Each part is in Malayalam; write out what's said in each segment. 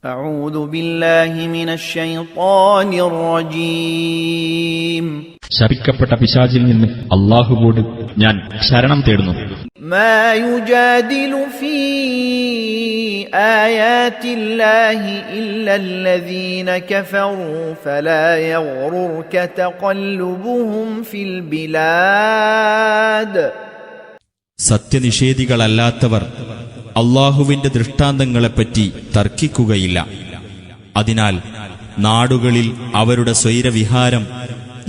أعوذ بالله من الشيطان الرجيم ശപിക്കപ്പെട്ട പിശാചിൽ നിന്ന് അല്ലാഹുവോട് ഞാൻ ശരണം തേടുന്നു. ما يجادل في آيات الله إلا الذين كفروا فلا يغررك تقلبهم في البلاد. സത്യനിഷേധികളല്ലാത്തവർ അല്ലാഹുവിന്റെ ദൃഷ്ടാന്തങ്ങളെപ്പറ്റി തർക്കിക്കുകയില്ല. അതിനാൽ നാടുകളിൽ അവരുടെ സ്വൈരവിഹാരം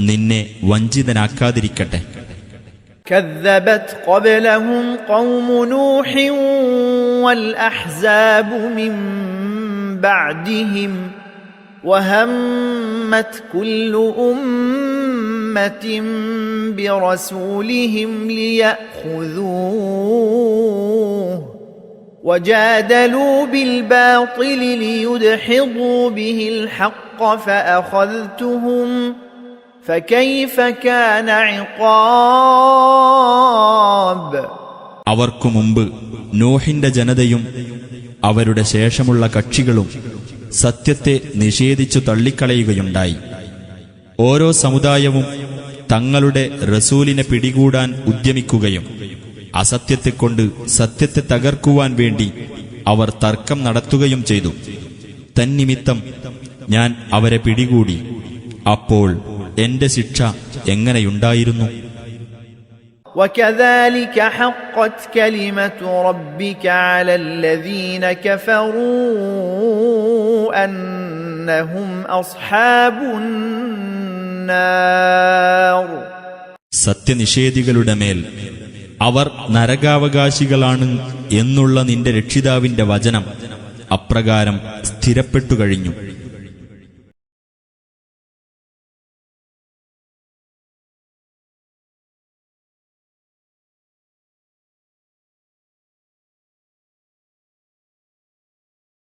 നിന്നെ വഞ്ചിതനാക്കാതിരിക്കട്ടെ. كذبت قبلهم قوم نوح والأحزاب من بعدهم وهمت كل أمة برسولهم ليأخذوه وجادلوا بالباطل ليدحضوا به الحق فأخذتهم فكيف كان عقاب. അവർക്കു മുമ്പ് നോഹിന്റെ ജനതയും അവരുടെ ശേഷമുള്ള കക്ഷികളും സത്യത്തെ നിഷേധിച്ചു തള്ളിക്കളയുകയുണ്ടായി. ഓരോ സമുദായവും തങ്ങളുടെ റസൂലിനെ പിടികൂടാൻ ഉദ്യമിക്കുകയും അസത്യത്തെക്കൊണ്ട് സത്യത്തെ തകർക്കുവാൻ വേണ്ടി അവർ തർക്കം നടത്തുകയും ചെയ്തു. തന്നിമിത്തം ഞാൻ അവരെ പിടികൂടി. അപ്പോൾ എന്റെ ശിക്ഷ എങ്ങനെയുണ്ടായിരുന്നു? وكذلك حقت كلمة ربك على الذين كفروا أنهم أصحاب النار. സത്യനിഷേധികളുടെ മേൽ അവർ നരകാവകാശികളാണ് എന്നുള്ള നിന്റെ രക്ഷിതാവിന്റെ വചനം അപ്രകാരം സ്ഥിരപ്പെട്ടു കഴിഞ്ഞു.